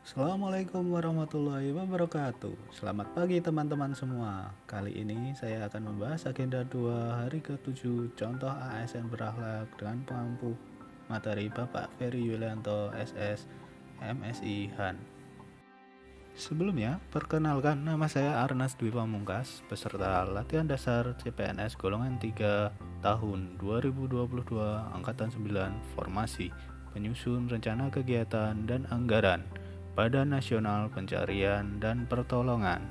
Assalamualaikum warahmatullahi wabarakatuh. Selamat pagi teman-teman semua. Kali ini saya akan membahas agenda 2 hari ke-7 contoh ASN berakhlak dengan pengampu materi Bapak Ferry Yulianto SS MSI Han. Sebelumnya, perkenalkan nama saya Arnas Dwi Pamungkas, peserta latihan dasar CPNS golongan 3 tahun 2022 angkatan 9 formasi penyusun rencana kegiatan dan anggaran Badan Nasional Pencarian dan Pertolongan.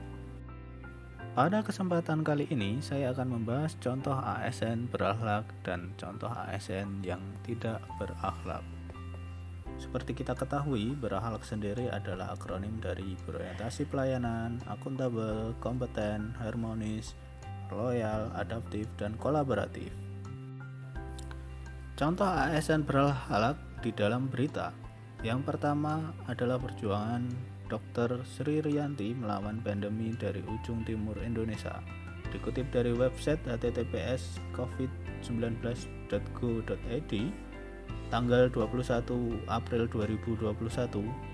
Pada kesempatan kali ini, saya akan membahas contoh ASN berakhlak dan contoh ASN yang tidak berakhlak. Seperti kita ketahui, berakhlak sendiri adalah akronim dari berorientasi pelayanan, akuntabel, kompeten, harmonis, loyal, adaptif, dan kolaboratif. Contoh ASN berakhlak di dalam berita. Yang pertama adalah perjuangan Dr. Sri Rianti melawan pandemi dari ujung timur Indonesia. Dikutip dari website https://covid19.go.id tanggal 21 April 2021,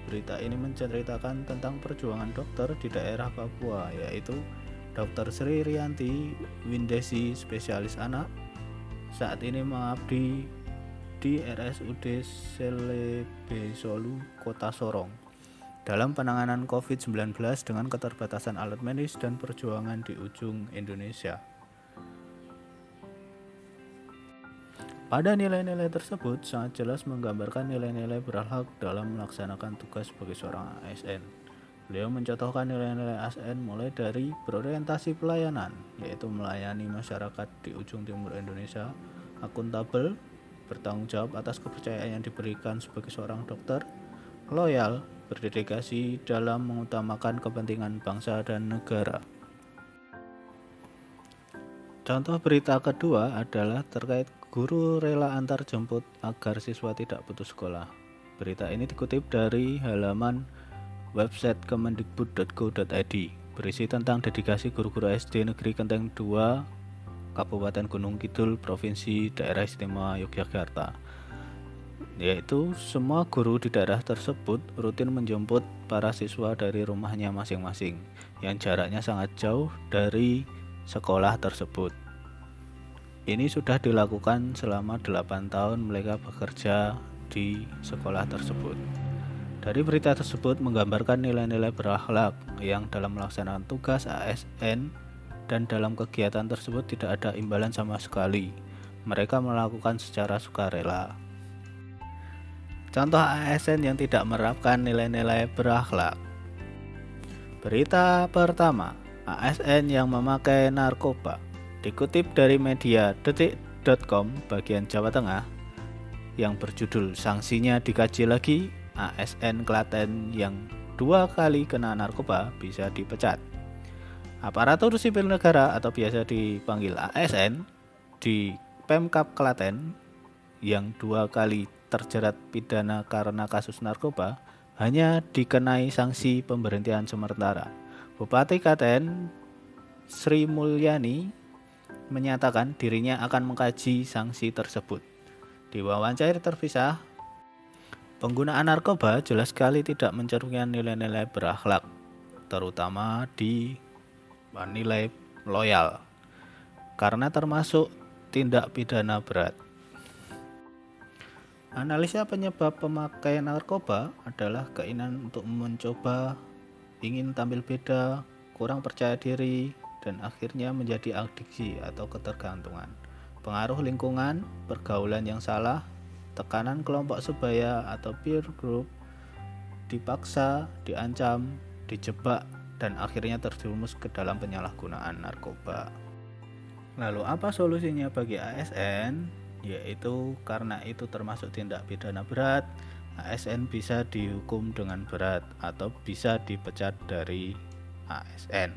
berita ini menceritakan tentang perjuangan dokter di daerah Papua, yaitu Dr. Sri Rianti Windesi, spesialis anak, saat ini mengabdi di RSUD Selebe Solu, Kota Sorong, dalam penanganan COVID-19 dengan keterbatasan alat medis dan perjuangan di ujung Indonesia. Pada nilai-nilai tersebut sangat jelas menggambarkan nilai-nilai berakhlak dalam melaksanakan tugas sebagai seorang ASN. Beliau mencontohkan nilai-nilai ASN mulai dari berorientasi pelayanan, yaitu melayani masyarakat di ujung timur Indonesia, akuntabel, bertanggung jawab atas kepercayaan yang diberikan sebagai seorang dokter, loyal, berdedikasi dalam mengutamakan kepentingan bangsa dan negara. Contoh berita kedua adalah terkait guru rela antar jemput agar siswa tidak putus sekolah. Berita ini dikutip dari halaman website kemendikbud.go.id, berisi tentang dedikasi guru-guru SD Negeri Kenteng 2 Kabupaten Gunung Kidul, Provinsi Daerah Istimewa Yogyakarta, yaitu semua guru di daerah tersebut rutin menjemput para siswa dari rumahnya masing-masing yang jaraknya sangat jauh dari sekolah tersebut. Ini sudah dilakukan selama 8 tahun mereka bekerja di sekolah tersebut. Dari berita tersebut menggambarkan nilai-nilai berakhlak yang dalam melaksanakan tugas ASN, dan dalam kegiatan tersebut tidak ada imbalan sama sekali. Mereka melakukan secara sukarela. Contoh ASN yang tidak menerapkan nilai-nilai berakhlak. Berita pertama, ASN yang memakai narkoba. Dikutip dari media detik.com bagian Jawa Tengah yang berjudul "Sanksinya Dikaji Lagi, ASN Klaten yang 2 kali kena narkoba bisa dipecat". Aparatur sipil negara atau biasa dipanggil ASN di Pemkab Klaten yang 2 kali terjerat pidana karena kasus narkoba hanya dikenai sanksi pemberhentian sementara. Bupati Klaten Sri Mulyani menyatakan dirinya akan mengkaji sanksi tersebut. Di wawancara terpisah, penggunaan narkoba jelas sekali tidak mencerminkan nilai-nilai berakhlak, terutama di nilai loyal, karena termasuk tindak pidana berat. Analisa penyebab pemakaian narkoba adalah keinginan untuk mencoba, ingin tampil beda, kurang percaya diri, dan akhirnya menjadi adiksi atau ketergantungan. Pengaruh lingkungan, pergaulan yang salah, tekanan kelompok sebaya atau peer group, dipaksa, diancam, dijebak, dan akhirnya terjerumus ke dalam penyalahgunaan narkoba. Lalu apa solusinya bagi ASN? Yaitu karena itu termasuk tindak pidana berat, ASN bisa dihukum dengan berat atau bisa dipecat dari ASN.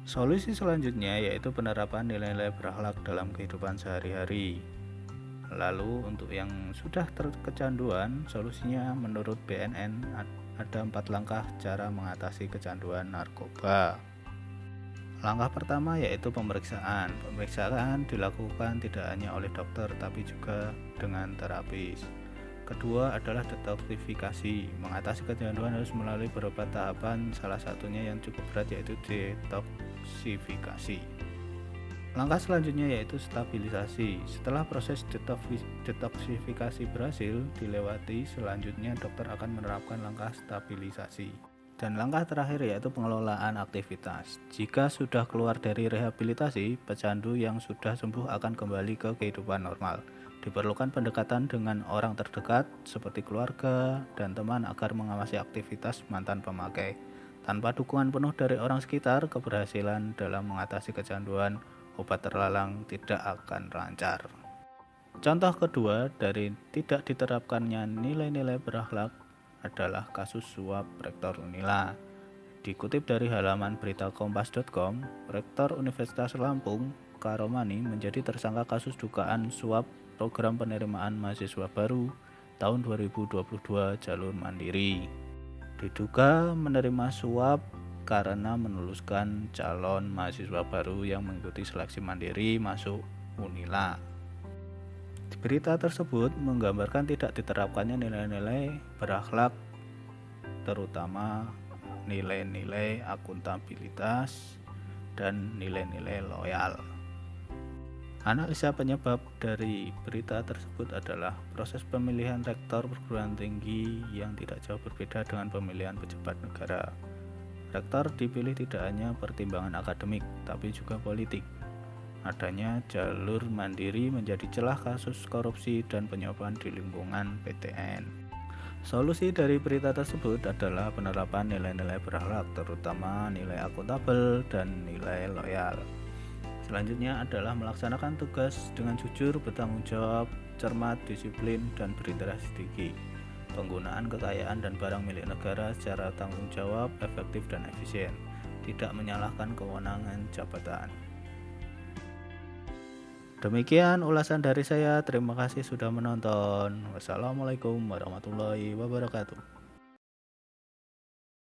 Solusi selanjutnya yaitu penerapan nilai-nilai berakhlak dalam kehidupan sehari-hari. Lalu untuk yang sudah terkecanduan, solusinya menurut BNN ada 4 langkah cara mengatasi kecanduan narkoba. Langkah pertama yaitu pemeriksaan. Pemeriksaan dilakukan tidak hanya oleh dokter tapi juga dengan terapis. Kedua adalah detoksifikasi. Mengatasi kecanduan harus melalui beberapa tahapan, salah satunya yang cukup berat yaitu detoksifikasi. Langkah selanjutnya yaitu stabilisasi. Setelah proses detoksifikasi berhasil dilewati, selanjutnya dokter akan menerapkan langkah stabilisasi. Dan langkah terakhir yaitu pengelolaan aktivitas. Jika sudah keluar dari rehabilitasi, pecandu yang sudah sembuh akan kembali ke kehidupan normal. Diperlukan pendekatan dengan orang terdekat seperti keluarga dan teman agar mengawasi aktivitas mantan pemakai. Tanpa dukungan penuh dari orang sekitar, keberhasilan dalam mengatasi kecanduan obat terlarang tidak akan lancar. Contoh kedua dari tidak diterapkannya nilai-nilai berakhlak adalah kasus suap Rektor Unila. Dikutip dari halaman berita kompas.com, Rektor Universitas Lampung, Karomani menjadi tersangka kasus dugaan suap program penerimaan mahasiswa baru tahun 2022 jalur mandiri. Diduga menerima suap karena meluluskan calon mahasiswa baru yang mengikuti seleksi mandiri masuk Unila. Berita tersebut menggambarkan tidak diterapkannya nilai-nilai berakhlak, terutama nilai-nilai akuntabilitas dan nilai-nilai loyal. Analisa penyebab dari berita tersebut adalah proses pemilihan rektor perguruan tinggi yang tidak jauh berbeda dengan pemilihan pejabat negara. Rektor dipilih tidak hanya pertimbangan akademik, tapi juga politik. Adanya jalur mandiri menjadi celah kasus korupsi dan penyuapan di lingkungan PTN. Solusi dari berita tersebut adalah penerapan nilai-nilai berakhlak, terutama nilai akuntabel dan nilai loyal. Selanjutnya adalah melaksanakan tugas dengan jujur, bertanggung jawab, cermat, disiplin, dan berinteraksi tinggi. Penggunaan kekayaan dan barang milik negara secara tanggung jawab, efektif, dan efisien. Tidak menyalahkan kewenangan jabatan. Demikian ulasan dari saya. Terima kasih sudah menonton. Wassalamualaikum warahmatullahi wabarakatuh.